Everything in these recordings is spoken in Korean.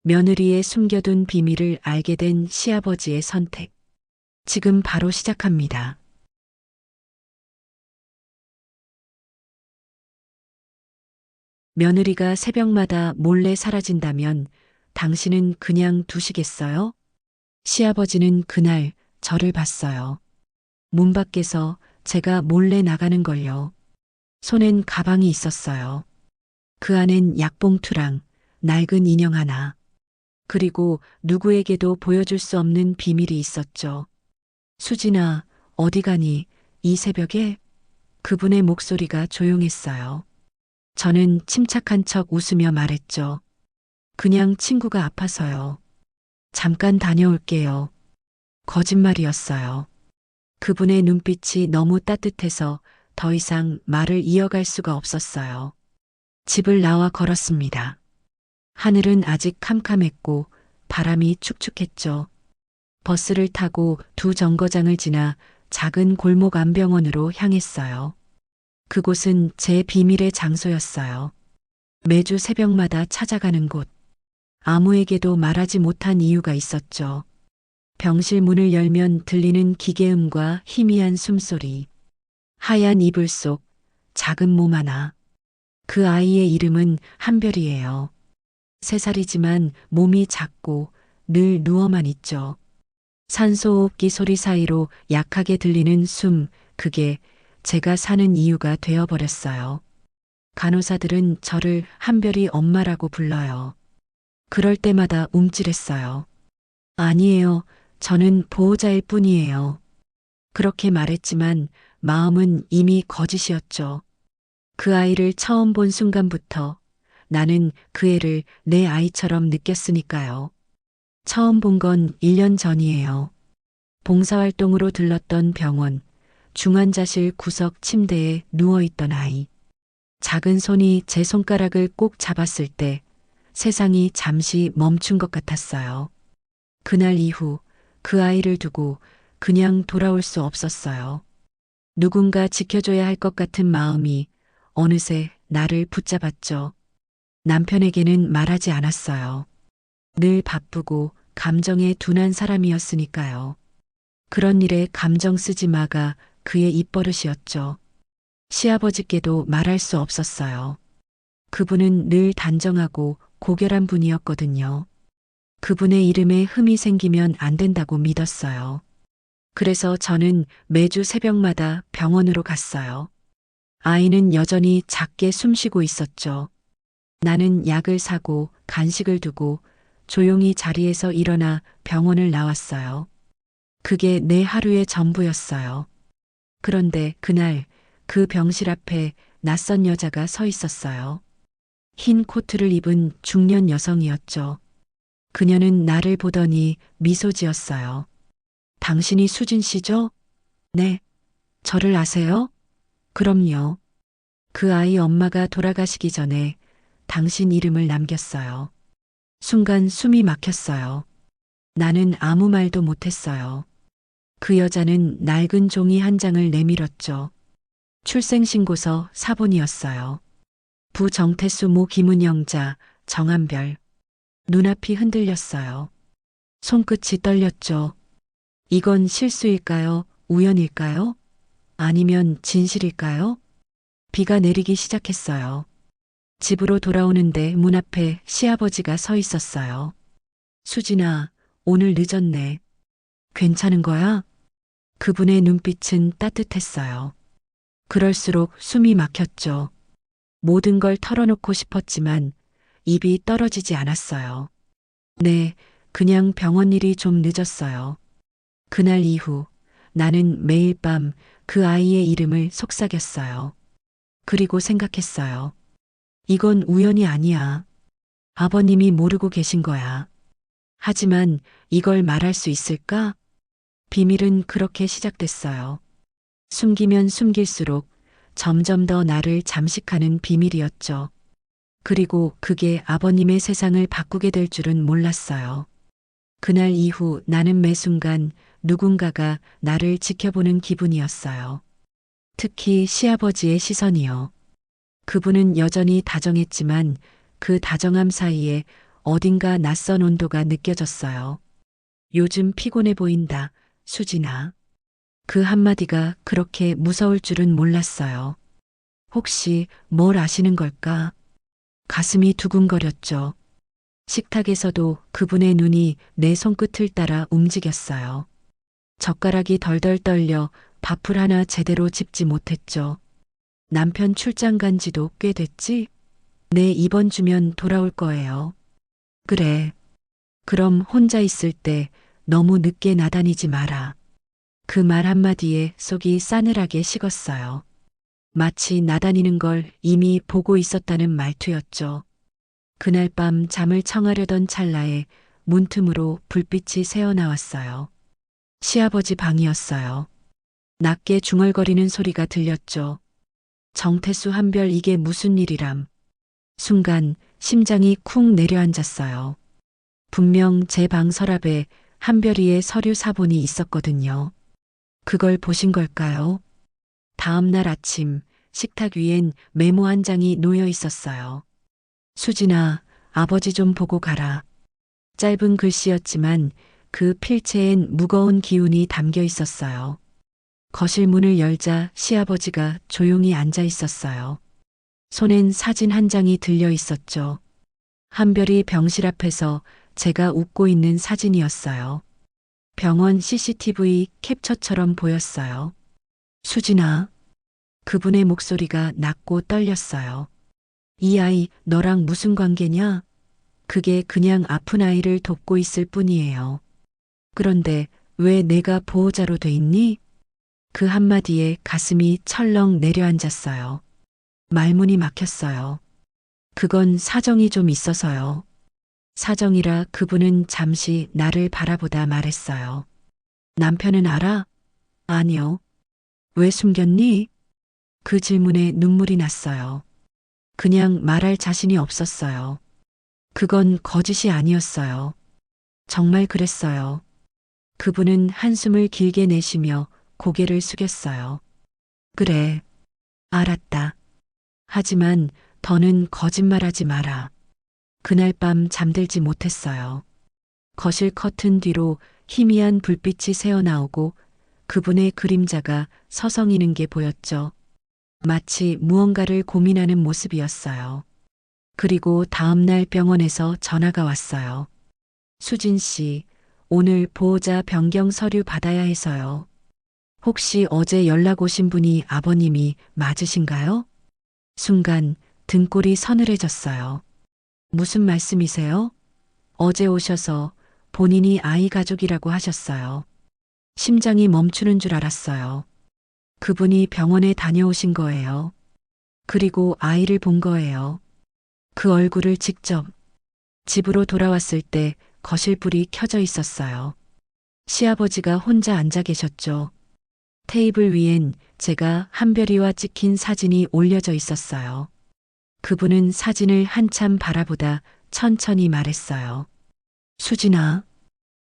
며느리의 숨겨둔 비밀을 알게 된 시아버지의 선택. 지금 바로 시작합니다. 며느리가 새벽마다 몰래 사라진다면 당신은 그냥 두시겠어요? 시아버지는 그날 저를 봤어요. 문 밖에서 제가 몰래 나가는 걸요. 손엔 가방이 있었어요. 그 안엔 약봉투랑 낡은 인형 하나, 그리고 누구에게도 보여줄 수 없는 비밀이 있었죠. 수진아, 어디 가니? 이 새벽에? 그분의 목소리가 조용했어요. 저는 침착한 척 웃으며 말했죠. 그냥 친구가 아파서요. 잠깐 다녀올게요. 거짓말이었어요. 그분의 눈빛이 너무 따뜻해서 더 이상 말을 이어갈 수가 없었어요. 집을 나와 걸었습니다. 하늘은 아직 캄캄했고 바람이 축축했죠. 버스를 타고 두 정거장을 지나 작은 골목 안병원으로 향했어요. 그곳은 제 비밀의 장소였어요. 매주 새벽마다 찾아가는 곳. 아무에게도 말하지 못한 이유가 있었죠. 병실 문을 열면 들리는 기계음과 희미한 숨소리. 하얀 이불 속 작은 몸 하나. 그 아이의 이름은 한별이에요. 3살이지만 몸이 작고 늘 누워만 있죠. 산소호흡기 소리 사이로 약하게 들리는 숨, 그게 제가 사는 이유가 되어버렸어요. 간호사들은 저를 한별이 엄마라고 불러요. 그럴 때마다 움찔했어요. 아니에요. 저는 보호자일 뿐이에요. 그렇게 말했지만 마음은 이미 거짓이었죠. 그 아이를 처음 본 순간부터 나는 그 애를 내 아이처럼 느꼈으니까요. 처음 본 건 1년 전이에요. 봉사활동으로 들렀던 병원, 중환자실 구석 침대에 누워있던 아이. 작은 손이 제 손가락을 꼭 잡았을 때 세상이 잠시 멈춘 것 같았어요. 그날 이후 그 아이를 두고 그냥 돌아올 수 없었어요. 누군가 지켜줘야 할 것 같은 마음이 어느새 나를 붙잡았죠. 남편에게는 말하지 않았어요. 늘 바쁘고 감정에 둔한 사람이었으니까요. 그런 일에 감정 쓰지 마가 그의 입버릇이었죠. 시아버지께도 말할 수 없었어요. 그분은 늘 단정하고 고결한 분이었거든요. 그분의 이름에 흠이 생기면 안 된다고 믿었어요. 그래서 저는 매주 새벽마다 병원으로 갔어요. 아이는 여전히 작게 숨쉬고 있었죠. 나는 약을 사고 간식을 두고 조용히 자리에서 일어나 병원을 나왔어요. 그게 내 하루의 전부였어요. 그런데 그날 그 병실 앞에 낯선 여자가 서 있었어요. 흰 코트를 입은 중년 여성이었죠. 그녀는 나를 보더니 미소 지었어요. 당신이 수진 씨죠? 네. 저를 아세요? 그럼요. 그 아이 엄마가 돌아가시기 전에 당신 이름을 남겼어요. 순간 숨이 막혔어요. 나는 아무 말도 못했어요. 그 여자는 낡은 종이 한 장을 내밀었죠. 출생신고서 사본이었어요. 부정태수 모 김은영자 정한별. 눈앞이 흔들렸어요. 손끝이 떨렸죠. 이건 실수일까요? 우연일까요? 아니면 진실일까요? 비가 내리기 시작했어요. 집으로 돌아오는데 문 앞에 시아버지가 서 있었어요. 수진아, 오늘 늦었네. 괜찮은 거야? 그분의 눈빛은 따뜻했어요. 그럴수록 숨이 막혔죠. 모든 걸 털어놓고 싶었지만 입이 떨어지지 않았어요. 네, 그냥 병원 일이 좀 늦었어요. 그날 이후 나는 매일 밤 그 아이의 이름을 속삭였어요. 그리고 생각했어요. 이건 우연이 아니야. 아버님이 모르고 계신 거야. 하지만 이걸 말할 수 있을까? 비밀은 그렇게 시작됐어요. 숨기면 숨길수록 점점 더 나를 잠식하는 비밀이었죠. 그리고 그게 아버님의 세상을 바꾸게 될 줄은 몰랐어요. 그날 이후 나는 매 순간 누군가가 나를 지켜보는 기분이었어요. 특히 시아버지의 시선이요. 그분은 여전히 다정했지만 그 다정함 사이에 어딘가 낯선 온도가 느껴졌어요. 요즘 피곤해 보인다, 수진아. 그 한마디가 그렇게 무서울 줄은 몰랐어요. 혹시 뭘 아시는 걸까? 가슴이 두근거렸죠. 식탁에서도 그분의 눈이 내 손끝을 따라 움직였어요. 젓가락이 덜덜 떨려 밥을 하나 제대로 집지 못했죠. 남편 출장 간 지도 꽤 됐지? 네, 이번 주면 돌아올 거예요. 그래. 그럼 혼자 있을 때 너무 늦게 나다니지 마라. 그 말 한마디에 속이 싸늘하게 식었어요. 마치 나다니는 걸 이미 보고 있었다는 말투였죠. 그날 밤 잠을 청하려던 찰나에 문틈으로 불빛이 새어나왔어요. 시아버지 방이었어요. 낮게 중얼거리는 소리가 들렸죠. 정태수 한별, 이게 무슨 일이람. 순간 심장이 쿵 내려앉았어요. 분명 제 방 서랍에 한별이의 서류 사본이 있었거든요. 그걸 보신 걸까요? 다음 날 아침 식탁 위엔 메모 한 장이 놓여 있었어요. 수진아, 아버지 좀 보고 가라. 짧은 글씨였지만 그 필체엔 무거운 기운이 담겨 있었어요. 거실 문을 열자 시아버지가 조용히 앉아 있었어요. 손엔 사진 한 장이 들려 있었죠. 한별이 병실 앞에서 제가 웃고 있는 사진이었어요. 병원 CCTV 캡처처럼 보였어요. 수진아. 그분의 목소리가 낮고 떨렸어요. 이 아이 너랑 무슨 관계냐? 그게 그냥 아픈 아이를 돕고 있을 뿐이에요. 그런데 왜 내가 보호자로 돼 있니? 그 한마디에 가슴이 철렁 내려앉았어요. 말문이 막혔어요. 그건 사정이 좀 있어서요. 사정이라 그분은 잠시 나를 바라보다 말했어요. 남편은 알아? 아니요. 왜 숨겼니? 그 질문에 눈물이 났어요. 그냥 말할 자신이 없었어요. 그건 거짓이 아니었어요. 정말 그랬어요. 그분은 한숨을 길게 내쉬며 고개를 숙였어요. 그래, 알았다. 하지만 더는 거짓말하지 마라. 그날 밤 잠들지 못했어요. 거실 커튼 뒤로 희미한 불빛이 새어나오고 그분의 그림자가 서성이는 게 보였죠. 마치 무언가를 고민하는 모습이었어요. 그리고 다음 날 병원에서 전화가 왔어요. 수진 씨, 오늘 보호자 변경 서류 받아야 해서요. 혹시 어제 연락 오신 분이 아버님이 맞으신가요? 순간 등골이 서늘해졌어요. 무슨 말씀이세요? 어제 오셔서 본인이 아이 가족이라고 하셨어요. 심장이 멈추는 줄 알았어요. 그분이 병원에 다녀오신 거예요. 그리고 아이를 본 거예요. 그 얼굴을 직접. 집으로 돌아왔을 때 거실불이 켜져 있었어요. 시아버지가 혼자 앉아 계셨죠. 테이블 위엔 제가 한별이와 찍힌 사진이 올려져 있었어요. 그분은 사진을 한참 바라보다 천천히 말했어요. 수진아.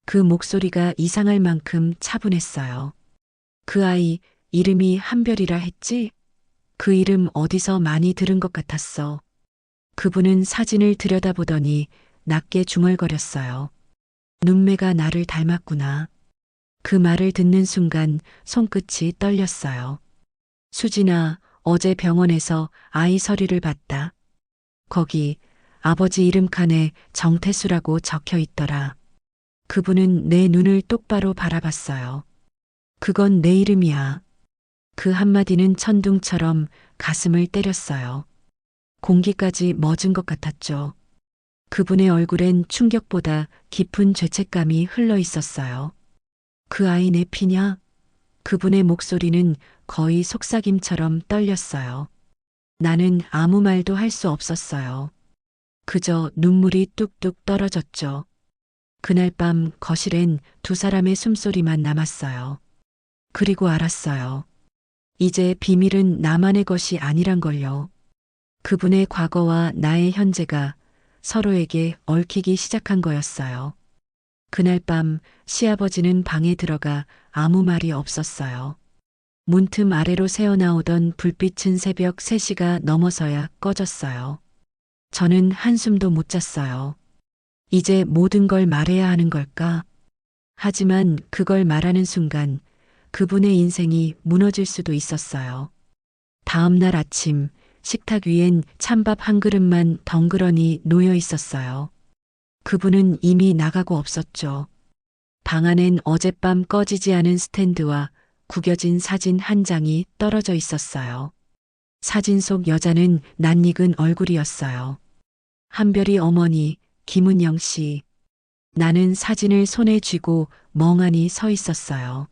그 목소리가 이상할 만큼 차분했어요. 그 아이 이름이 한별이라 했지? 그 이름 어디서 많이 들은 것 같았어. 그분은 사진을 들여다보더니 낮게 중얼거렸어요. 눈매가 나를 닮았구나. 그 말을 듣는 순간 손끝이 떨렸어요. 수진아, 어제 병원에서 아이 서류를 봤다. 거기 아버지 이름 칸에 정태수라고 적혀 있더라. 그분은 내 눈을 똑바로 바라봤어요. 그건 내 이름이야. 그 한마디는 천둥처럼 가슴을 때렸어요. 공기까지 멎은 것 같았죠. 그분의 얼굴엔 충격보다 깊은 죄책감이 흘러 있었어요. 그 아이 내 피냐? 그분의 목소리는 거의 속삭임처럼 떨렸어요. 나는 아무 말도 할 수 없었어요. 그저 눈물이 뚝뚝 떨어졌죠. 그날 밤 거실엔 두 사람의 숨소리만 남았어요. 그리고 알았어요. 이제 비밀은 나만의 것이 아니란 걸요. 그분의 과거와 나의 현재가 서로에게 얽히기 시작한 거였어요. 그날 밤 시아버지는 방에 들어가 아무 말이 없었어요. 문틈 아래로 새어나오던 불빛은 새벽 3시가 넘어서야 꺼졌어요. 저는 한숨도 못 잤어요. 이제 모든 걸 말해야 하는 걸까? 하지만 그걸 말하는 순간 그분의 인생이 무너질 수도 있었어요. 다음 날 아침 식탁 위엔 찬밥 한 그릇만 덩그러니 놓여 있었어요. 그분은 이미 나가고 없었죠. 방 안엔 어젯밤 꺼지지 않은 스탠드와 구겨진 사진 한 장이 떨어져 있었어요. 사진 속 여자는 낯익은 얼굴이었어요. 한별이 어머니, 김은영 씨. 나는 사진을 손에 쥐고 멍하니 서 있었어요.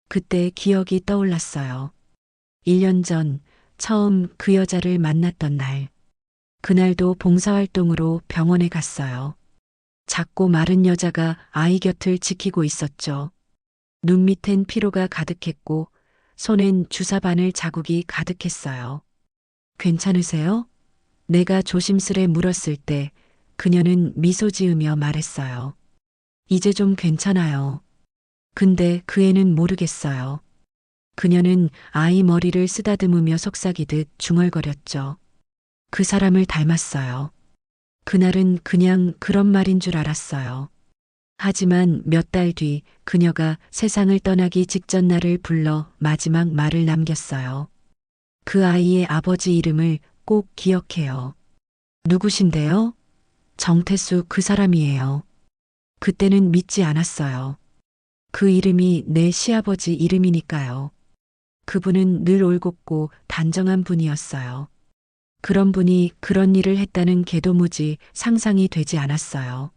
그때 기억이 떠올랐어요. 1년 전 처음 그 여자를 만났던 날. 그날도 봉사활동으로 병원에 갔어요. 작고 마른 여자가 아이 곁을 지키고 있었죠. 눈 밑엔 피로가 가득했고 손엔 주사 바늘 자국이 가득했어요. 괜찮으세요? 내가 조심스레 물었을 때 그녀는 미소 지으며 말했어요. 이제 좀 괜찮아요. 근데 그 애는 모르겠어요. 그녀는 아이 머리를 쓰다듬으며 속삭이듯 중얼거렸죠. 그 사람을 닮았어요. 그날은 그냥 그런 말인 줄 알았어요. 하지만 몇 달 뒤 그녀가 세상을 떠나기 직전 날을 불러 마지막 말을 남겼어요. 그 아이의 아버지 이름을 꼭 기억해요. 누구신데요? 정태수 그 사람이에요. 그때는 믿지 않았어요. 그 이름이 내 시아버지 이름이니까요. 그분은 늘 올곧고 단정한 분이었어요. 그런 분이 그런 일을 했다는 게 도무지 상상이 되지 않았어요.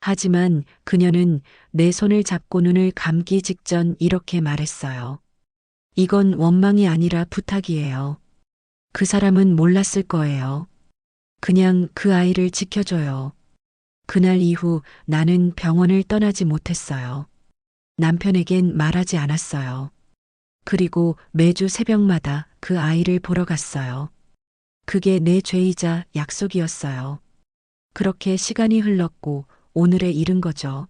하지만 그녀는 내 손을 잡고 눈을 감기 직전 이렇게 말했어요. 이건 원망이 아니라 부탁이에요. 그 사람은 몰랐을 거예요. 그냥 그 아이를 지켜줘요. 그날 이후 나는 병원을 떠나지 못했어요. 남편에겐 말하지 않았어요. 그리고 매주 새벽마다 그 아이를 보러 갔어요. 그게 내 죄이자 약속이었어요. 그렇게 시간이 흘렀고 오늘에 이른 거죠.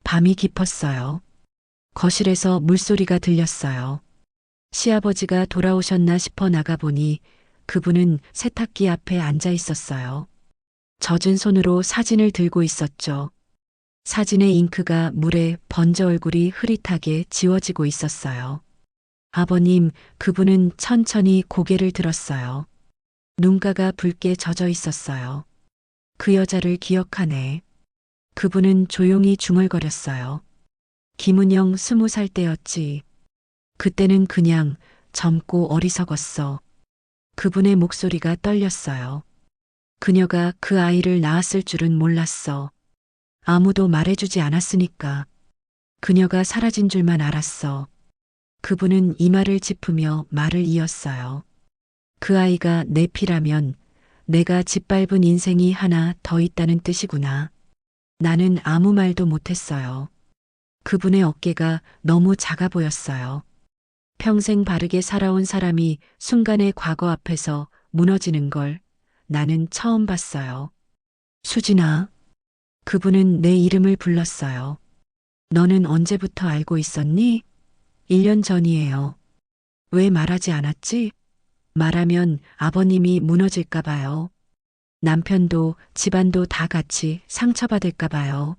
밤이 깊었어요. 거실에서 물소리가 들렸어요. 시아버지가 돌아오셨나 싶어 나가보니 그분은 세탁기 앞에 앉아 있었어요. 젖은 손으로 사진을 들고 있었죠. 사진의 잉크가 물에 번져 얼굴이 흐릿하게 지워지고 있었어요. 아버님, 그분은 천천히 고개를 들었어요. 눈가가 붉게 젖어 있었어요. 그 여자를 기억하네. 그분은 조용히 중얼거렸어요. 김은영 20살 때였지. 그때는 그냥 젊고 어리석었어. 그분의 목소리가 떨렸어요. 그녀가 그 아이를 낳았을 줄은 몰랐어. 아무도 말해주지 않았으니까. 그녀가 사라진 줄만 알았어. 그분은 이마를 짚으며 말을 이었어요. 그 아이가 내 피라면 내가 짓밟은 인생이 하나 더 있다는 뜻이구나. 나는 아무 말도 못했어요. 그분의 어깨가 너무 작아 보였어요. 평생 바르게 살아온 사람이 순간의 과거 앞에서 무너지는 걸 나는 처음 봤어요. 수진아. 그분은 내 이름을 불렀어요. 너는 언제부터 알고 있었니? 1년 전이에요. 왜 말하지 않았지? 말하면 아버님이 무너질까 봐요. 남편도 집안도 다 같이 상처받을까 봐요.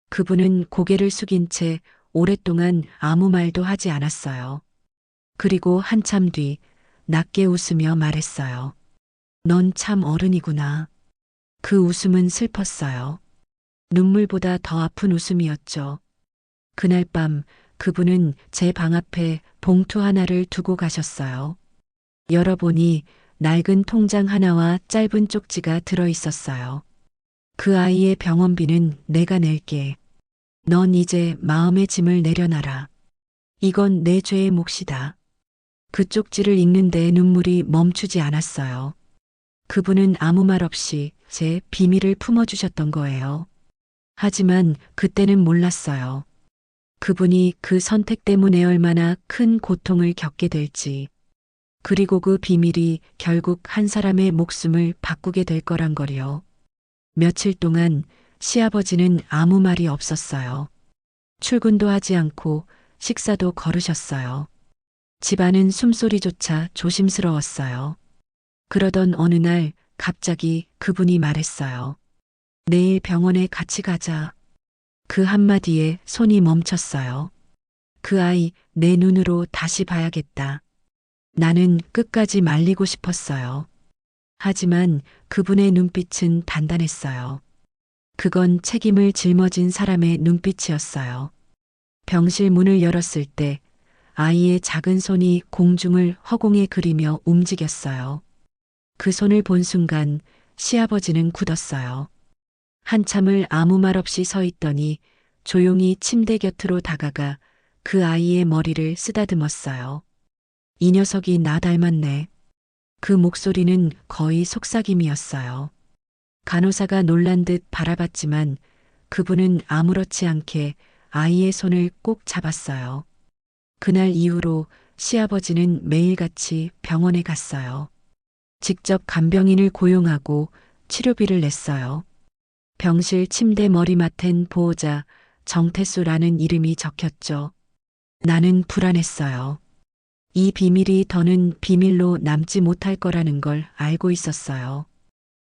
그분은 고개를 숙인 채 오랫동안 아무 말도 하지 않았어요. 그리고 한참 뒤 낮게 웃으며 말했어요. 넌 참 어른이구나. 그 웃음은 슬펐어요. 눈물보다 더 아픈 웃음이었죠. 그날 밤 그분은 제 방 앞에 봉투 하나를 두고 가셨어요. 열어보니 낡은 통장 하나와 짧은 쪽지가 들어 있었어요. 그 아이의 병원비는 내가 낼게. 넌 이제 마음의 짐을 내려놔라. 이건 내 죄의 몫이다. 그 쪽지를 읽는데 눈물이 멈추지 않았어요. 그분은 아무 말 없이 제 비밀을 품어주셨던 거예요. 하지만 그때는 몰랐어요. 그분이 그 선택 때문에 얼마나 큰 고통을 겪게 될지, 그리고 그 비밀이 결국 한 사람의 목숨을 바꾸게 될 거란 거요. 며칠 동안 시아버지는 아무 말이 없었어요. 출근도 하지 않고 식사도 거르셨어요. 집안은 숨소리조차 조심스러웠어요. 그러던 어느 날 갑자기 그분이 말했어요. 내일 병원에 같이 가자. 그 한마디에 손이 멈췄어요. 그 아이 내 눈으로 다시 봐야겠다. 나는 끝까지 말리고 싶었어요. 하지만 그분의 눈빛은 단단했어요. 그건 책임을 짊어진 사람의 눈빛이었어요. 병실 문을 열었을 때 아이의 작은 손이 공중을 허공에 그리며 움직였어요. 그 손을 본 순간 시아버지는 굳었어요. 한참을 아무 말 없이 서 있더니 조용히 침대 곁으로 다가가 그 아이의 머리를 쓰다듬었어요. 이 녀석이 나 닮았네. 그 목소리는 거의 속삭임이었어요. 간호사가 놀란 듯 바라봤지만 그분은 아무렇지 않게 아이의 손을 꼭 잡았어요. 그날 이후로 시아버지는 매일같이 병원에 갔어요. 직접 간병인을 고용하고 치료비를 냈어요. 병실 침대 머리맡엔 보호자 정태수라는 이름이 적혔죠. 나는 불안했어요. 이 비밀이 더는 비밀로 남지 못할 거라는 걸 알고 있었어요.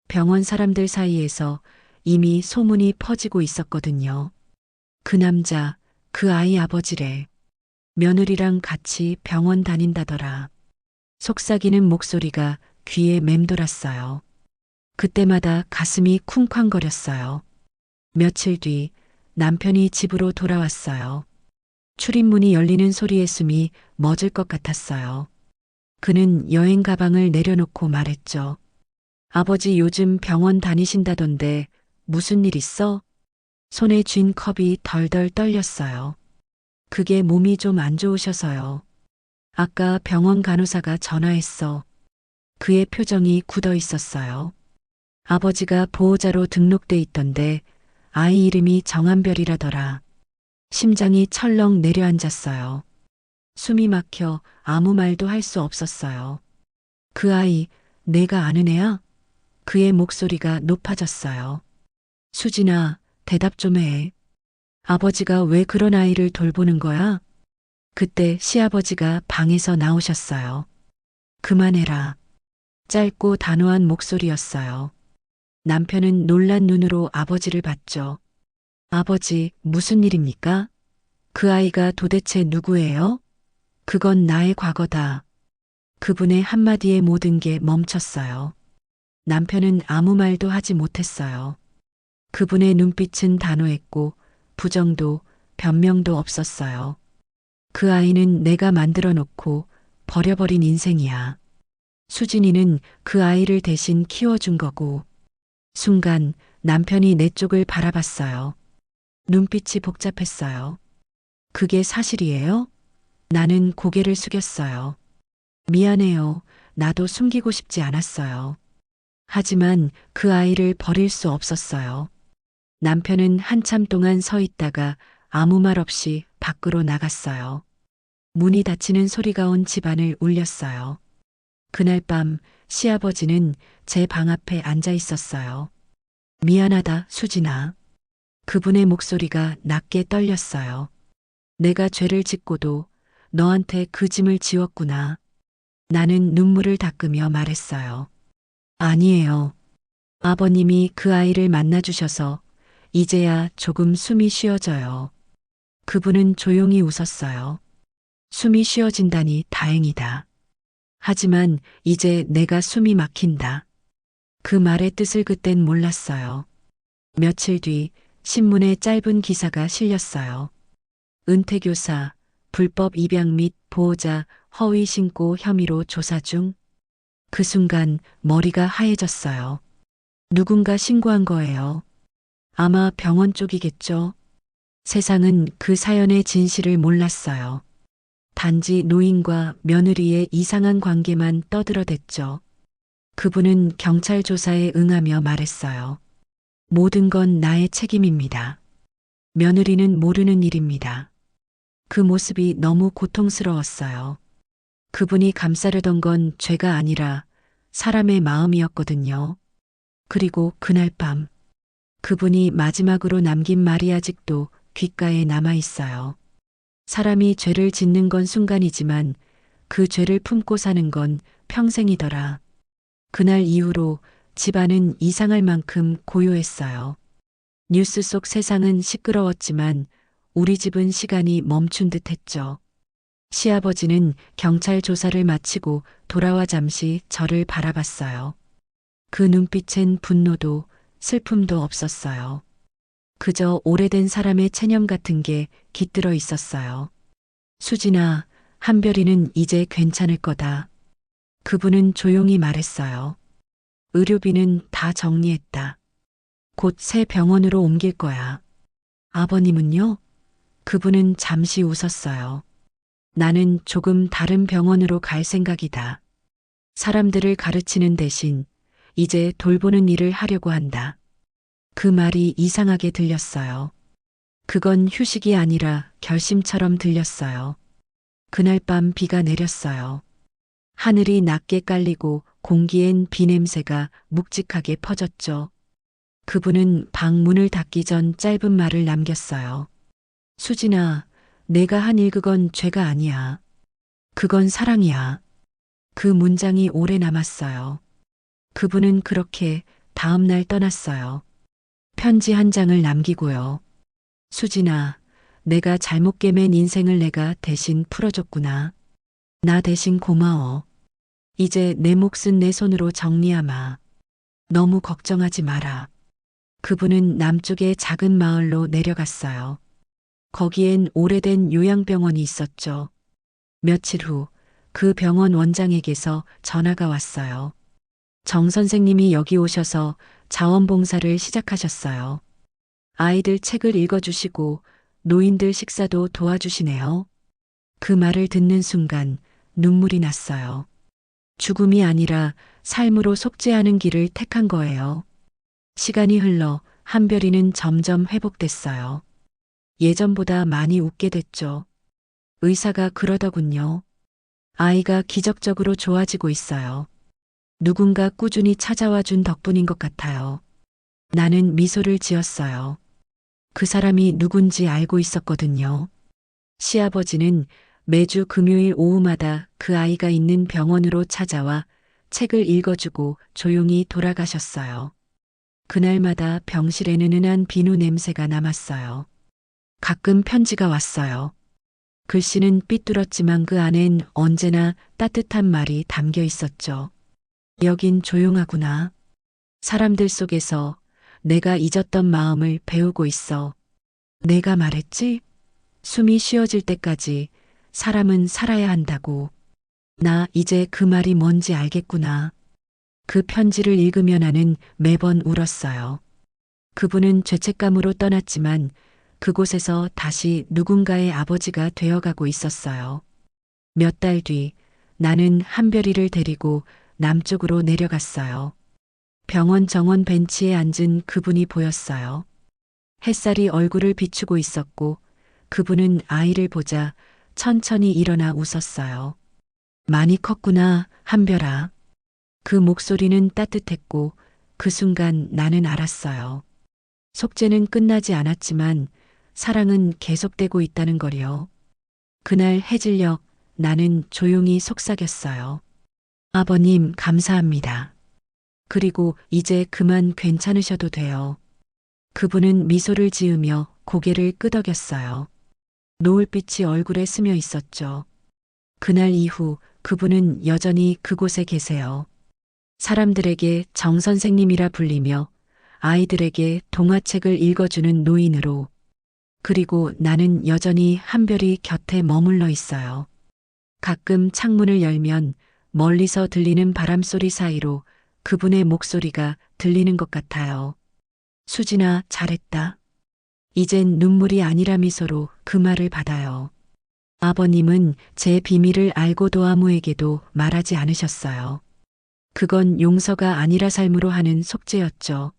병원 사람들 사이에서 이미 소문이 퍼지고 있었거든요. 그 남자, 그 아이 아버지래. 며느리랑 같이 병원 다닌다더라. 속삭이는 목소리가 귀에 맴돌았어요. 그때마다 가슴이 쿵쾅거렸어요. 며칠 뒤 남편이 집으로 돌아왔어요. 출입문이 열리는 소리에 숨이 멎을 것 같았어요. 그는 여행 가방을 내려놓고 말했죠. 아버지 요즘 병원 다니신다던데 무슨 일 있어? 손에 쥔 컵이 덜덜 떨렸어요. 그게 몸이 좀 안 좋으셔서요. 아까 병원 간호사가 전화했어. 그의 표정이 굳어 있었어요. 아버지가 보호자로 등록돼 있던데 아이 이름이 정한별이라더라. 심장이 철렁 내려앉았어요. 숨이 막혀 아무 말도 할 수 없었어요. 그 아이, 내가 아는 애야? 그의 목소리가 높아졌어요. 수진아, 대답 좀 해. 아버지가 왜 그런 아이를 돌보는 거야? 그때 시아버지가 방에서 나오셨어요. 그만해라. 짧고 단호한 목소리였어요. 남편은 놀란 눈으로 아버지를 봤죠. 아버지, 무슨 일입니까? 그 아이가 도대체 누구예요? 그건 나의 과거다. 그분의 한마디에 모든 게 멈췄어요. 남편은 아무 말도 하지 못했어요. 그분의 눈빛은 단호했고 부정도 변명도 없었어요. 그 아이는 내가 만들어 놓고 버려버린 인생이야. 수진이는 그 아이를 대신 키워준 거고. 순간 남편이 내 쪽을 바라봤어요. 눈빛이 복잡했어요. 그게 사실이에요? 나는 고개를 숙였어요. 미안해요. 나도 숨기고 싶지 않았어요. 하지만 그 아이를 버릴 수 없었어요. 남편은 한참 동안 서 있다가 아무 말 없이 밖으로 나갔어요. 문이 닫히는 소리가 온 집안을 울렸어요. 그날 밤 시아버지는 제 방 앞에 앉아 있었어요. 미안하다, 수진아. 그분의 목소리가 낮게 떨렸어요. 내가 죄를 짓고도 너한테 그 짐을 지웠구나. 나는 눈물을 닦으며 말했어요. 아니에요. 아버님이 그 아이를 만나주셔서 이제야 조금 숨이 쉬어져요. 그분은 조용히 웃었어요. 숨이 쉬어진다니 다행이다. 하지만 이제 내가 숨이 막힌다. 그 말의 뜻을 그땐 몰랐어요. 며칠 뒤 신문에 짧은 기사가 실렸어요. 은퇴교사, 불법 입양 및 보호자 허위 신고 혐의로 조사 중. 그 순간 머리가 하얘졌어요. 누군가 신고한 거예요. 아마 병원 쪽이겠죠. 세상은 그 사연의 진실을 몰랐어요. 단지 노인과 며느리의 이상한 관계만 떠들어댔죠. 그분은 경찰 조사에 응하며 말했어요. 모든 건 나의 책임입니다. 며느리는 모르는 일입니다. 그 모습이 너무 고통스러웠어요. 그분이 감싸려던 건 죄가 아니라 사람의 마음이었거든요. 그리고 그날 밤, 그분이 마지막으로 남긴 말이 아직도 귓가에 남아 있어요. 사람이 죄를 짓는 건 순간이지만 그 죄를 품고 사는 건 평생이더라. 그날 이후로 집안은 이상할 만큼 고요했어요. 뉴스 속 세상은 시끄러웠지만 우리 집은 시간이 멈춘 듯 했죠. 시아버지는 경찰 조사를 마치고 돌아와 잠시 저를 바라봤어요. 그 눈빛엔 분노도 슬픔도 없었어요. 그저 오래된 사람의 체념 같은 게 깃들어 있었어요. 수진아, 한별이는 이제 괜찮을 거다. 그분은 조용히 말했어요. 의료비는 다 정리했다. 곧 새 병원으로 옮길 거야. 아버님은요? 그분은 잠시 웃었어요. 나는 조금 다른 병원으로 갈 생각이다. 사람들을 가르치는 대신 이제 돌보는 일을 하려고 한다. 그 말이 이상하게 들렸어요. 그건 휴식이 아니라 결심처럼 들렸어요. 그날 밤 비가 내렸어요. 하늘이 낮게 깔리고 공기엔 비 냄새가 묵직하게 퍼졌죠. 그분은 방 문을 닫기 전 짧은 말을 남겼어요. 수진아, 내가 한 일 그건 죄가 아니야. 그건 사랑이야. 그 문장이 오래 남았어요. 그분은 그렇게 다음 날 떠났어요. 편지 한 장을 남기고요. 수진아, 내가 잘못 깨맨 인생을 내가 대신 풀어줬구나. 나 대신 고마워. 이제 내 몫은 내 손으로 정리하마. 너무 걱정하지 마라. 그분은 남쪽의 작은 마을로 내려갔어요. 거기엔 오래된 요양병원이 있었죠. 며칠 후 그 병원 원장에게서 전화가 왔어요. 정 선생님이 여기 오셔서 자원봉사를 시작하셨어요. 아이들 책을 읽어주시고 노인들 식사도 도와주시네요. 그 말을 듣는 순간 눈물이 났어요. 죽음이 아니라 삶으로 속죄하는 길을 택한 거예요. 시간이 흘러 한별이는 점점 회복됐어요. 예전보다 많이 웃게 됐죠. 의사가 그러더군요. 아이가 기적적으로 좋아지고 있어요. 누군가 꾸준히 찾아와 준 덕분인 것 같아요. 나는 미소를 지었어요. 그 사람이 누군지 알고 있었거든요. 시아버지는 매주 금요일 오후마다 그 아이가 있는 병원으로 찾아와 책을 읽어주고 조용히 돌아가셨어요. 그날마다 병실에는 은은한 비누 냄새가 남았어요. 가끔 편지가 왔어요. 글씨는 삐뚤었지만 그 안엔 언제나 따뜻한 말이 담겨 있었죠. 여긴 조용하구나. 사람들 속에서 내가 잊었던 마음을 배우고 있어. 내가 말했지? 숨이 쉬어질 때까지 사람은 살아야 한다고. 나 이제 그 말이 뭔지 알겠구나. 그 편지를 읽으며 나는 매번 울었어요. 그분은 죄책감으로 떠났지만 그곳에서 다시 누군가의 아버지가 되어가고 있었어요. 몇 달 뒤 나는 한별이를 데리고 남쪽으로 내려갔어요. 병원 정원 벤치에 앉은 그분이 보였어요. 햇살이 얼굴을 비추고 있었고 그분은 아이를 보자 천천히 일어나 웃었어요. 많이 컸구나, 한별아. 그 목소리는 따뜻했고 그 순간 나는 알았어요. 속죄는 끝나지 않았지만 사랑은 계속되고 있다는 거요. 그날 해질녘 나는 조용히 속삭였어요. 아버님 감사합니다. 그리고 이제 그만 괜찮으셔도 돼요. 그분은 미소를 지으며 고개를 끄덕였어요. 노을빛이 얼굴에 스며 있었죠. 그날 이후 그분은 여전히 그곳에 계세요. 사람들에게 정 선생님이라 불리며 아이들에게 동화책을 읽어주는 노인으로. 그리고 나는 여전히 한별이 곁에 머물러 있어요. 가끔 창문을 열면 멀리서 들리는 바람소리 사이로 그분의 목소리가 들리는 것 같아요. 수진아, 잘했다. 이젠 눈물이 아니라 미소로 그 말을 받아요. 아버님은 제 비밀을 알고도 아무에게도 말하지 않으셨어요. 그건 용서가 아니라 삶으로 하는 속죄였죠.